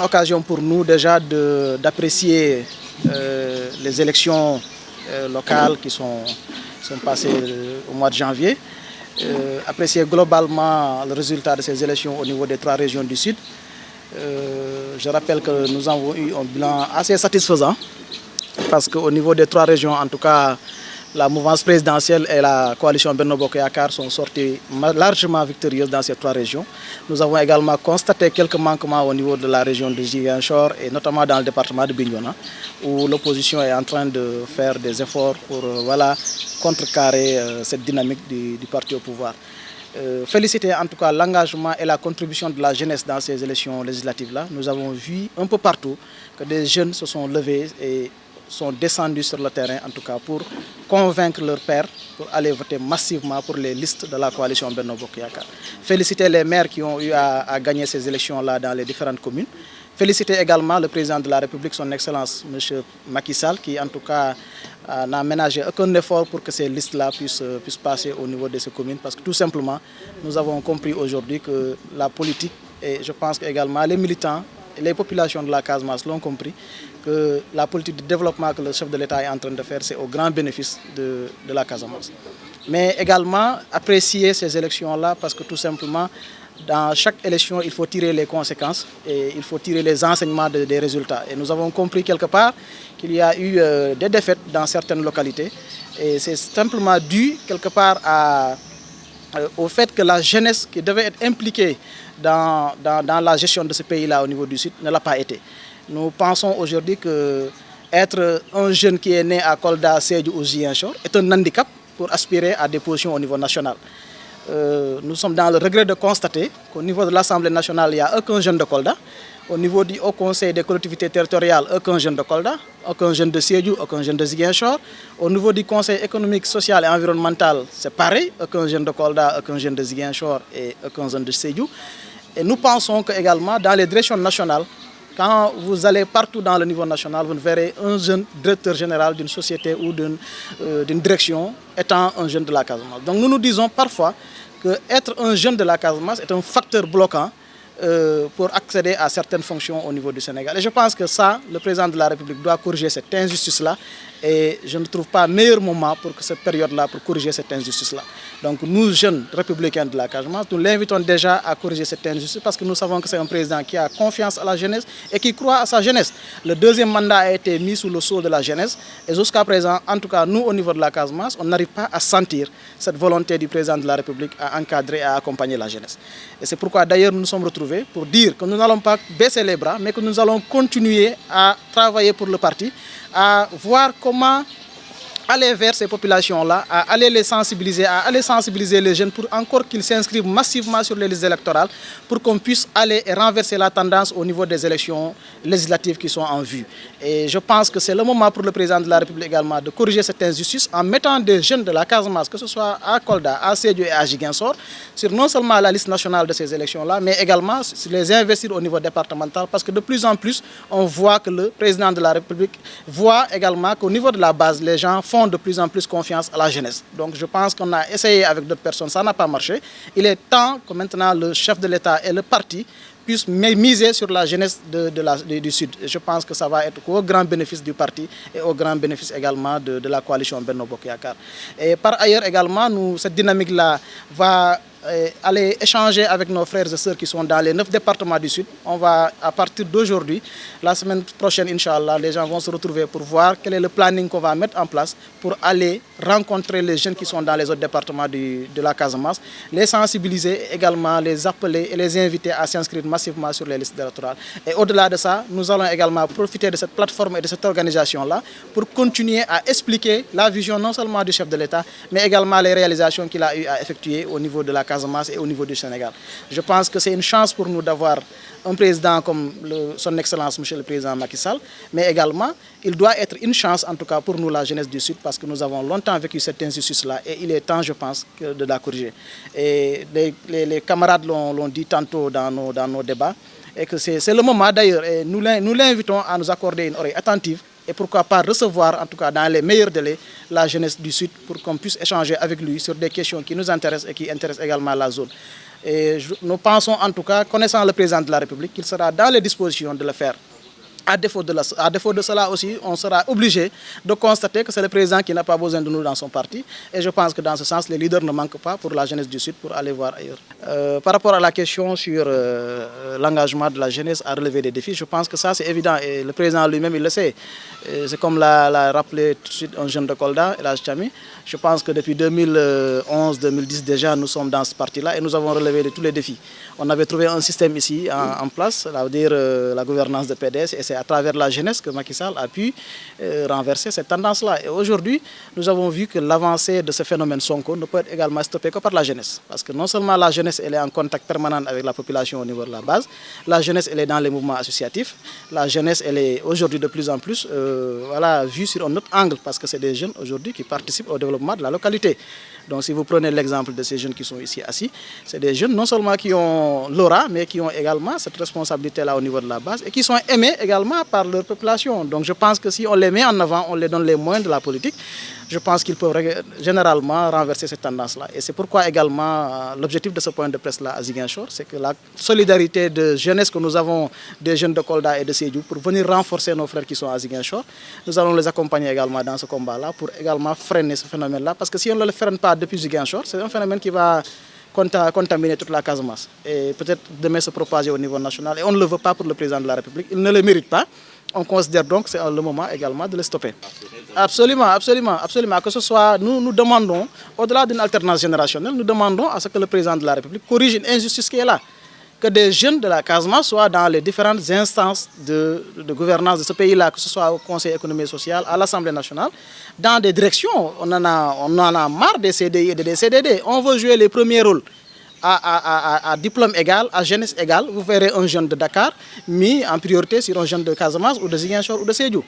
occasion pour nous déjà d'apprécier les élections locales qui sont passées au mois de janvier, apprécier globalement le résultat de ces élections au niveau des 3 régions du Sud. Je rappelle que nous avons eu un bilan assez satisfaisant parce qu'au niveau des 3 régions, en tout cas, la mouvance présidentielle et la coalition Benno Bokk Yakaar sont sorties largement victorieuses dans ces 3 régions. Nous avons également constaté quelques manquements au niveau de la région de Ziguinchor et notamment dans le département de Bignona, où l'opposition est en train de faire des efforts pour contrecarrer cette dynamique du parti au pouvoir. Féliciter en tout cas l'engagement et la contribution de la jeunesse dans ces élections législatives-là. Nous avons vu un peu partout que des jeunes se sont levés et sont descendus sur le terrain, en tout cas pour convaincre leurs pairs pour aller voter massivement pour les listes de la coalition Benno Bokk Yakaar. Féliciter les maires qui ont eu à gagner ces élections-là dans les différentes communes. Féliciter également le président de la République, son Excellence, M. Macky Sall, qui en tout cas n'a ménagé aucun effort pour que ces listes-là puissent passer au niveau de ces communes. Parce que tout simplement, nous avons compris aujourd'hui que la politique, et je pense également les militants, et les populations de la Casamance l'ont compris, que la politique de développement que le chef de l'État est en train de faire, c'est au grand bénéfice de la Casamance. Mais également apprécier ces élections-là parce que tout simplement, dans chaque élection, il faut tirer les conséquences et il faut tirer les enseignements des résultats. Et nous avons compris quelque part qu'il y a eu des défaites dans certaines localités. Et c'est simplement dû quelque part au fait que la jeunesse qui devait être impliquée dans la gestion de ce pays-là au niveau du Sud ne l'a pas été. Nous pensons aujourd'hui que être un jeune qui est né à Kolda, Sédhiou ou Ziguinchor est un handicap pour aspirer à des positions au niveau national. Nous sommes dans le regret de constater qu'au niveau de l'Assemblée nationale, il n'y a aucun jeune de Kolda. Au niveau du Haut Conseil des collectivités territoriales, aucun jeune de Kolda, aucun jeune de Sédhiou, aucun jeune de Ziguinchor. Au niveau du Conseil économique, social et environnemental, c'est pareil, aucun jeune de Kolda, aucun jeune de Ziguinchor et aucun jeune de Sédhiou. Et nous pensons qu'également dans les directions nationales, quand vous allez partout dans le niveau national, vous verrez un jeune directeur général d'une société ou d'une direction étant un jeune de la Casamance. Donc nous nous disons parfois qu'être un jeune de la Casamance est un facteur bloquant pour accéder à certaines fonctions au niveau du Sénégal. Et je pense que ça, le président de la République doit corriger cette injustice-là. Et je ne trouve pas meilleur moment pour que cette période-là, pour corriger cette injustice-là. Donc nous, jeunes républicains de la Casamance, nous l'invitons déjà à corriger cette injustice parce que nous savons que c'est un président qui a confiance à la jeunesse et qui croit à sa jeunesse. Le deuxième mandat a été mis sous le sceau de la jeunesse. Et jusqu'à présent, en tout cas, nous, au niveau de la Casamance, on n'arrive pas à sentir cette volonté du président de la République à encadrer et à accompagner la jeunesse. Et c'est pourquoi d'ailleurs nous nous sommes retrouvés pour dire que nous n'allons pas baisser les bras, mais que nous allons continuer à travailler pour le parti, à voir comment aller vers ces populations-là, à aller les sensibiliser, à aller sensibiliser les jeunes pour encore qu'ils s'inscrivent massivement sur les listes électorales pour qu'on puisse aller et renverser la tendance au niveau des élections législatives qui sont en vue. Et je pense que c'est le moment pour le président de la République également de corriger cette injustice en mettant des jeunes de la Casamance, que ce soit à Kolda, à Sédhiou et à Ziguinchor, sur non seulement la liste nationale de ces élections-là, mais également sur les investir au niveau départemental, parce que de plus en plus, on voit que le président de la République voit également qu'au niveau de la base, les gens font de plus en plus confiance à la jeunesse. Donc je pense qu'on a essayé avec d'autres personnes, ça n'a pas marché. Il est temps que maintenant le chef de l'État et le parti puissent miser sur la jeunesse du Sud. Et je pense que ça va être au grand bénéfice du parti et au grand bénéfice également de la coalition Benno Bokk Yakaar. Et par ailleurs également, cette dynamique-là va aller échanger avec nos frères et sœurs qui sont dans les 9 départements du Sud. On va, à partir d'aujourd'hui, la semaine prochaine, Inch'Allah, les gens vont se retrouver pour voir quel est le planning qu'on va mettre en place pour aller rencontrer les jeunes qui sont dans les autres départements de la Casamance, les sensibiliser, également les appeler et les inviter à s'inscrire massivement sur les listes électorales. Et au-delà de ça, nous allons également profiter de cette plateforme et de cette organisation-là pour continuer à expliquer la vision non seulement du chef de l'État, mais également les réalisations qu'il a eu à effectuer au niveau de la Casamance et au niveau du Sénégal. Je pense que c'est une chance pour nous d'avoir un président comme son Excellence, Monsieur le Président Macky Sall, mais également, il doit être une chance, en tout cas pour nous, la jeunesse du Sud, parce que nous avons longtemps vécu cette injustice-là et il est temps, je pense, de la corriger. Et les camarades l'ont dit tantôt dans nos débats, et que c'est le moment d'ailleurs, et nous l'invitons à nous accorder une oreille attentive et pourquoi pas recevoir, en tout cas dans les meilleurs délais, la jeunesse du Sud pour qu'on puisse échanger avec lui sur des questions qui nous intéressent et qui intéressent également la zone. Et nous pensons en tout cas, connaissant le président de la République, qu'il sera dans les dispositions de le faire. À défaut de cela aussi, on sera obligé de constater que c'est le président qui n'a pas besoin de nous dans son parti. Et je pense que dans ce sens, les leaders ne manquent pas pour la jeunesse du Sud pour aller voir ailleurs. Par rapport à la question sur l'engagement de la jeunesse à relever des défis, je pense que ça c'est évident et le président lui-même il le sait. C'est comme l'a rappelé tout de suite un jeune de Kolda, Elhadji Thiami. Je pense que depuis 2011-2010 déjà nous sommes dans ce parti-là et nous avons relevé tous les défis. On avait trouvé un système ici en place, ça veut dire la gouvernance de PDS, et c'est à travers la jeunesse que Macky Sall a pu renverser cette tendance-là. Et aujourd'hui, nous avons vu que l'avancée de ce phénomène Sonko ne peut être également stoppée que par la jeunesse. Parce que non seulement la jeunesse elle est en contact permanent avec la population au niveau de la base, la jeunesse elle est dans les mouvements associatifs, la jeunesse elle est aujourd'hui de plus en plus vue sur un autre angle, parce que c'est des jeunes aujourd'hui qui participent au développement de la localité. Donc si vous prenez l'exemple de ces jeunes qui sont ici assis, c'est des jeunes non seulement qui ont l'aura, mais qui ont également cette responsabilité-là au niveau de la base et qui sont aimés également par leur population. Donc je pense que si on les met en avant, on les donne les moyens de la politique, je pense qu'ils peuvent généralement renverser cette tendance-là. Et c'est pourquoi également l'objectif de ce point de presse-là à Ziguinchor, c'est que la solidarité de jeunesse que nous avons des jeunes de Kolda et de Sédhiou pour venir renforcer nos frères qui sont à Ziguinchor, nous allons les accompagner également dans ce combat-là pour également freiner ce phénomène-là. Parce que si on ne le freine pas depuis Ziguinchor, c'est un phénomène qui va contaminer toute la Casamance et peut-être demain se propager au niveau national. Et on ne le veut pas pour le président de la République, il ne le mérite pas. On considère donc que c'est le moment également de le stopper. Absolument, absolument, absolument. Que ce soit, nous demandons, au-delà d'une alternance générationnelle, nous demandons à ce que le président de la République corrige une injustice qui est là. Que des jeunes de la Casamance soient dans les différentes instances de gouvernance de ce pays-là, que ce soit au Conseil économique et social, à l'Assemblée nationale, dans des directions. On en a marre des CDI et des CDD. On veut jouer les premiers rôles. À diplôme égal, à jeunesse égale, vous verrez un jeune de Dakar mis en priorité sur un jeune de Casamance ou de Ziguinchor ou de Sédhiou.